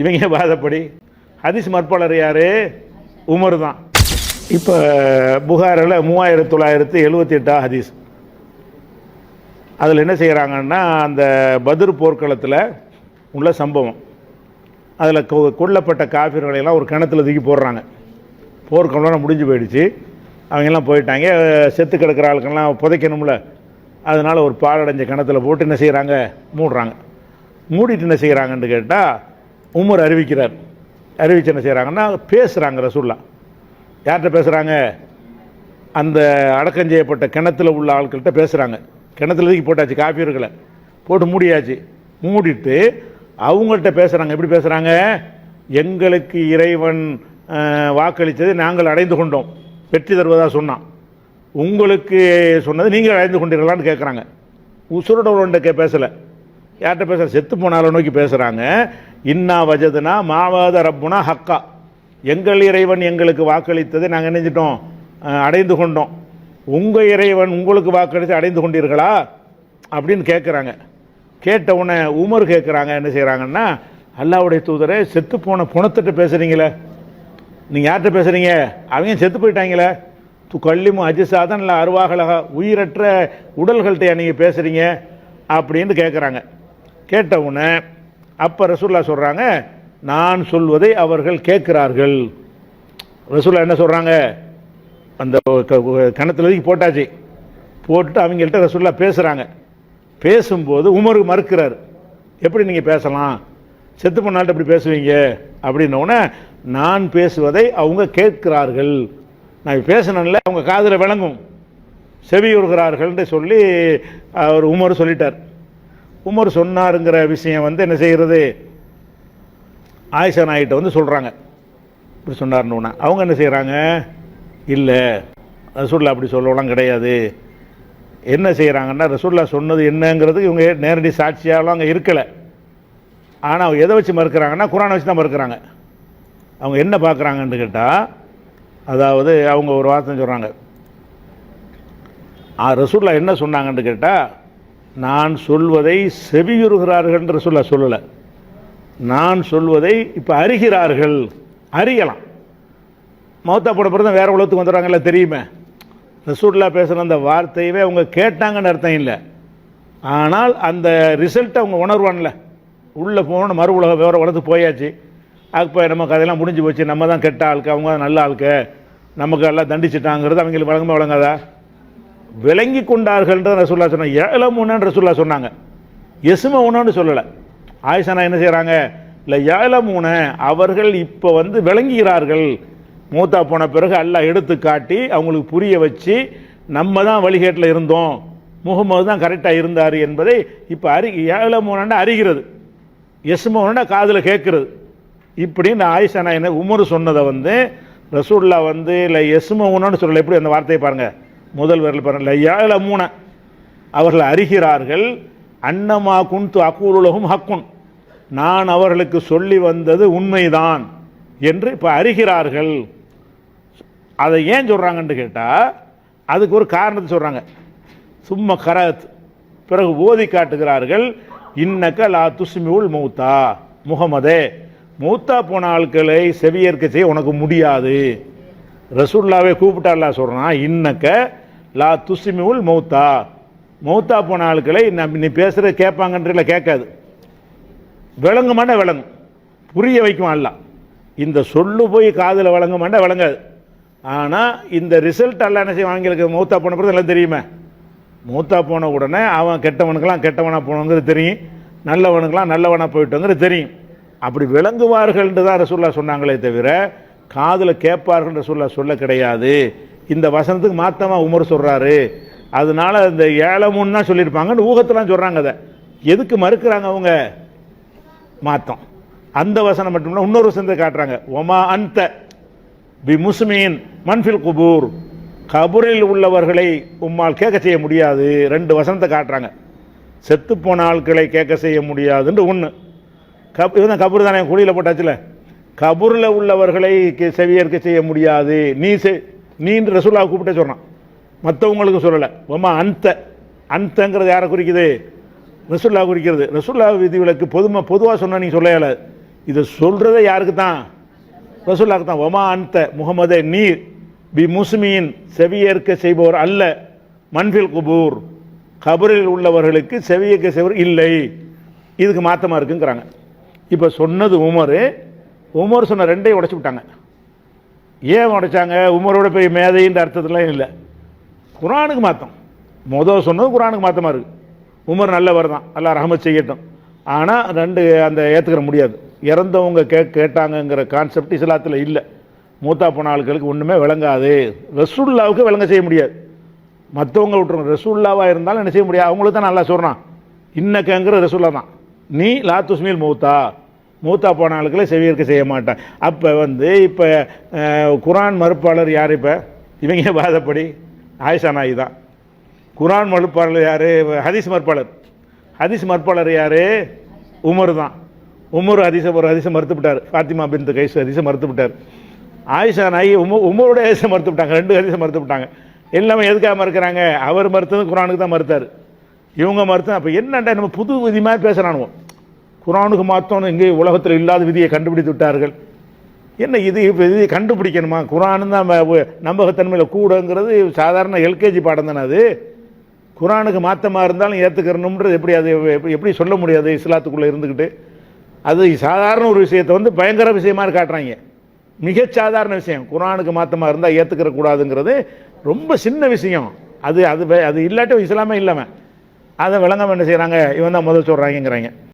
இவங்க வாதப்படி ஹதீஸ் மறுப்பாளர் யார்? உமர் தான். இப்போ புகாரில் 3978 ஹதீஸ். அதில் என்ன செய்கிறாங்கன்னா, அந்த பத்ர் போர்க்களத்தில் உள்ள சம்பவம், அதில் கொல்லப்பட்ட காஃபிர்களையெல்லாம் ஒரு கிணத்துல தூக்கி போடுறாங்க. போர்க்களம்லாம் முடிஞ்சு போயிடுச்சு, அவங்கெல்லாம் போயிட்டாங்க. செத்து கிடக்கிற ஆளுக்கெல்லாம் புதைக்கணும்ல, அதனால் ஒரு பாழடைஞ்ச கிணத்துல போட்டு என்ன செய்கிறாங்க, மூடுறாங்க. மூடிட்டு என்ன செய்கிறாங்கன்னு கேட்டால், உமர் அறிவிக்கிறார். அறிவிச்சு என்ன செய்கிறாங்கன்னா, பேசுகிறாங்க. ரசூல்லா யார்கிட்ட பேசுகிறாங்க? அந்த அடக்கம் செய்யப்பட்ட கிணத்துல உள்ள ஆட்கள்கிட்ட பேசுகிறாங்க. கிணத்துல தூக்கி போட்டாச்சு, காஃபிர்களை போட்டு மூடியாச்சு. மூடிட்டு அவங்கள்ட்ட பேசுகிறாங்க. எப்படி பேசுகிறாங்க? எங்களுக்கு இறைவன் வாக்களித்தது நாங்கள் அடைந்து கொண்டோம், வெற்றி தருவதாக சொன்னான். உங்களுக்கு சொன்னது நீங்கள் அடைந்து கொண்டீர்களான்னு கேட்குறாங்க. உசுரோட பேசலை. யார்கிட்ட பேசுகிற? செத்து போனாலும் நோக்கி பேசுகிறாங்க. இன்னா வஜதுனா மாவாத ரப்புனா ஹக்கா, எங்கள் இறைவன் எங்களுக்கு வாக்களித்ததை நாங்கள் நினைச்சிட்டோம், அடைந்து கொண்டோம். உங்கள் இறைவன் உங்களுக்கு வாக்களித்து அடைந்து கொண்டீர்களா அப்படின்னு கேட்குறாங்க. கேட்ட உடனே உமர் கேட்குறாங்க, என்ன செய்கிறாங்கன்னா, அல்லாஹ்வுடைய தூதரே, செத்து போன புணத்திட்ட பேசுகிறீங்களே, நீங்கள் யார்கிட்ட பேசுகிறீங்க? அவங்க செத்து போயிட்டாங்களே, கல்லிமு அஜிசாதன் இல்லை அருவாகலக, உயிரற்ற உடல்கள்கிட்ட நீங்கள் பேசுகிறீங்க அப்படின்னு கேட்குறாங்க. கேட்ட உடனே அப்போ ரசூல்லா சொல்கிறாங்க, நான் சொல்வதை அவர்கள் கேட்கிறார்கள். ரசூல்லா என்ன சொல்கிறாங்க? அந்த கிணத்துல போட்டாச்சு, போட்டுட்டு அவங்கள்ட்ட ரசூல்லா பேசுகிறாங்க. பேசும்போது உமர் மறுக்கிறார். எப்படி நீங்கள் பேசலாம், செத்து போனால்ட்ட எப்படி பேசுவீங்க அப்படின்னோடனே, நான் பேசுவதை அவங்க கேட்கிறார்கள், நான் பேசணும்ல, அவங்க காதில் விளங்கும், செவியுறுகிறார்கள்னு சொல்லி அவர் உமர் சொல்லிட்டார். உமர் சொன்னாருங்கிற விஷயம் என்ன செய்கிறது, ஆயிஷா நாயிட்ட சொல்கிறாங்க, இப்படி சொன்னார்னு. அவங்க என்ன செய்கிறாங்க, இல்லை ரசூல்லா அப்படி சொல்லலாம் கிடையாது. என்ன செய்கிறாங்கன்னா, ரசூல்லா சொன்னது என்னங்கிறதுக்கு இவங்க நேரடி சாட்சியாலும் அங்கே இருக்கலை. ஆனால் எதை வச்சு மறுக்கிறாங்கன்னா, குரானை வச்சு தான் மறுக்கிறாங்க. அவங்க என்ன பார்க்குறாங்கன்னு கேட்டால், அதாவது அவங்க ஒரு வார்த்தை சொல்கிறாங்க, ரசூல்லா என்ன சொன்னாங்கன்னு கேட்டால், நான் சொல்வதை செவியுறுகிறார்கள் ரசூல்லா சொல்லலை, நான் சொல்வதை இப்போ அறிகிறார்கள். அறியலாம், மௌத்தா போட பிறகு தான் வேறு உலகத்துக்கு வந்துடுறாங்கல்ல, தெரியுமே. ரசூல்லா பேசுகிற அந்த வார்த்தையவே அவங்க கேட்டாங்கன்னு அர்த்தம் இல்லை, ஆனால் அந்த ரிசல்ட்டை அவங்க உணர்வான்ல. உள்ளே போகணும், மறு உலக வேறு உலகத்துக்கு போயாச்சு, அப்போ நமக்கு அதெல்லாம் முடிஞ்சு போச்சு, நம்ம தான் கெட்ட ஆளுக்கு, அவங்க தான் நல்ல ஆளுக்கு, நமக்கு எல்லாம் தண்டிச்சிட்டாங்கிறது அவங்களுக்கு வழங்கமா வழங்காதா? விளங்கி கொண்டார்கள்ன்ற ரசூல்லா சொன்னாங்க. ஏலமுன்னு ரசூல்லா சொன்னாங்க, எசுமவுன்னு சொல்லலை. ஆயிஷா என்ன செய்கிறாங்க, இல்லை ஏலமுன, அவர்கள் இப்போ விளங்குகிறார்கள். மூத்தா போன பிறகு அல்லாஹ் எடுத்து காட்டி அவங்களுக்கு புரிய வச்சு, நம்ம தான் வழிகேட்டில் இருந்தோம், முகமது தான் கரெக்டாக இருந்தார் என்பதை இப்போ ஏலமுனா அறிகிறது, எசுமவுனா காதில் கேட்குறது. இப்படின்னு ஆயிஷா என்ன உமர் சொன்னதை ரசூல்லா இல்லை எசுமவுன்னு சொல்லலை. எப்படி அந்த வார்த்தையை பாருங்கள், முதல் வரல பாருங்கள், ஏலமுன, அவர்கள் அறிகிறார்கள். அன்னமா குன்து அக்கூலுலகும் ஹக்குன், நான் அவர்களுக்கு சொல்லி வந்தது உண்மைதான் என்று இப்போ அறிகிறார்கள். அதை ஏன் சொல்கிறாங்கன்னு கேட்டால், அதுக்கு ஒரு காரணத்தை சொல்கிறாங்க. சும்மா கரத், பிறகு ஓதி காட்டுகிறார்கள். இன்னக்க லா துஸ்மிஉல் மௌத்தா, முகமதே, மூத்தா போன ஆட்களை செவியேற்க செய்ய உனக்கு முடியாது. ரசூல்லாவே கூப்பிட்டாலா சொல்கிறான், இன்னக்க லா துஸ்மிஉல் மௌத்தா, மௌத்தா போன ஆட்களை நீ பேசுகிற கேட்பாங்கன்றல, கேட்காது, விளங்குமாண்டா விளங்கும், புரிய வைக்குமா அல்ல. இந்த சொல்லு போய் காதில் விளங்குமாண்டா விளங்காது. ஆனால் இந்த ரிசல்ட் எல்லாம் என்ன செய்வான், அவங்களுக்கு மூத்தா போன பிறகு எல்லாம் தெரியுமே. மூத்தா போன உடனே அவன் கெட்டவனுக்கெல்லாம் கெட்டவனாக போனவங்கிறது தெரியும், நல்லவனுக்கெல்லாம் நல்லவனாக போயிட்டோங்கிறது தெரியும். அப்படி விளங்குவார்கள்ன்று தான் ரசூல்லா சொன்னாங்களே தவிர, காதில் கேட்பார்கள் ரசூல்லா சொல்ல கிடையாது. இந்த வசனத்துக்கு மாத்தமாக உமர் சொல்கிறாரு, அதனால இந்த ஏலமுன்னு தான் சொல்லியிருப்பாங்கன்னு ஊகத்தெல்லாம் சொல்கிறாங்க. அதை எதுக்கு மறுக்கிறாங்க அவங்க? மாத்தம். அந்த வசனம் மட்டும் இல்லை, இன்னொரு வசனத்தை காட்டுறாங்க. ஒமா அந்த பி முஸ்மீன் மன்ஃபில் குபூர், கபூரில் உள்ளவர்களை உம்மால் கேட்க செய்ய முடியாது. ரெண்டு வசனத்தை காட்டுறாங்க. செத்து போன ஆட்களை கேட்க செய்ய முடியாதுன்னு ஒன்று. இதுதான் கபூர் தானே, குழியில் போட்டாச்சுல. கபூரில் உள்ளவர்களை செவியேற்க செய்ய முடியாது. நீன்று ரசூல்லா கூப்பிட்டே சொல்கிறான், மற்றவங்களுக்கு சொல்லலை. ஒமா அந்த, அந்தங்கிறது யாரை குறிக்குது? ரசூல்லா குறிக்கிறது. ரசூல்லா விதிவிலக்கு பொதுவாக சொன்னால் நீங்கள் சொல்ல இயலாது. இதை சொல்கிறதே யாருக்கு தான்? ரசூலுல்லாஹ்க்கு தான். ஒமா அன்த முகமதே நீர் பி முஸ்மியின் செவியேற்க செய்பவர் அல்ல, மன்ஃபில் குபூர் கபரில் உள்ளவர்களுக்கு செவியேற்க செய்பவர் இல்லை, இதுக்கு மாற்றமாக இருக்குங்கிறாங்க. இப்போ சொன்னது உமர் சொன்ன ரெண்டையும் உடைச்சு விட்டாங்க. ஏன் உடைச்சாங்க? உமரோட பெரிய மேதைன்ற அர்த்தத்துலாம் இல்லை, குரானுக்கு மாற்றம். சொன்னது குரானுக்கு மாற்றமாக இருக்குது. உமர் நல்லவர் தான், அல்லாஹ் ரஹமத் செய்யட்டும். ஆனால் ரெண்டு அந்த ஏற்றுக்கிற முடியாது. இறந்தவங்க கேட்டாங்கங்கிற கான்செப்ட் இஸ்லாத்தில் இல்லை. மூத்தா போன ஆட்களுக்கு ஒன்றுமே விளங்காது. ரசூலுல்லாவுக்கு விளங்க செய்ய முடியாது, மற்றவங்க விட்டுருங்க. ரசூலுல்லாவாக இருந்தாலும் என்ன செய்ய முடியாது, அவங்களுக்கு தான் நல்லா சொல்கிறான். இன்னக்கங்கிற ரசூல்லா தான். நீ லா துஸ்மில் மூத்தா போன ஆளுக்களை செவியேற்க செய்ய மாட்டான். அப்போ இப்போ குரான் மறுப்பாளர் யார்? இப்போ இவங்க வாதப்படி ஆயிஷா நாயி தான். குரான் மறுப்பாளர் யார்? ஹதீஸ் மறுப்பாளர் யார்? உமர் தான். உமர் ஒரு ஹதீஸை மறுத்துவிட்டார். ஃபாத்திமா பின்த் கைஸ் ஹதீஸை மறுத்துவிட்டார். ஆயிஷா நாயி உமருடைய ஹதீஸை மறுத்துவிட்டாங்க. 2 ஹதீஸை மறுத்துவிட்டாங்க. எல்லாமே எதுக்காக மறுக்கிறாங்க? அவர் மறுத்தது குரானுக்கு தான் மறுத்தார், இவங்க மறுத்தது. அப்போ என்னண்டா நம்ம புது விதி மாதிரி பேசுகிறானுவோம். குரானுக்கு மாற்றோன்னு இங்கே உலகத்தில் இல்லாத விதியை கண்டுபிடித்து விட்டார்கள். என்ன இது விதியை கண்டுபிடிக்கணுமா? குரானு தான் நம்பகத்தன்மையில் கூடங்கிறது சாதாரண எல்கேஜி பாடம் தானே அது. குரானுக்கு மாற்றமாக இருந்தாலும் ஏற்றுக்கிறணுன்றது எப்படி சொல்ல முடியாது இஸ்லாத்துக்குள்ளே இருந்துக்கிட்டு? அது சாதாரண ஒரு விஷயத்தை பயங்கர விஷயமாக காட்டுறாங்க. மிக சாதாரண விஷயம் குரானுக்கு மாற்றமாக இருந்தால் ஏற்றுக்கிற கூடாதுங்கிறது ரொம்ப சின்ன விஷயம். அது இல்லாட்டி இஸ்லாமே இல்லாமல் அதை விளங்காமல் என்ன செய்கிறாங்க? இவன் தான் முதல் சொல்கிறாங்கிறாங்க.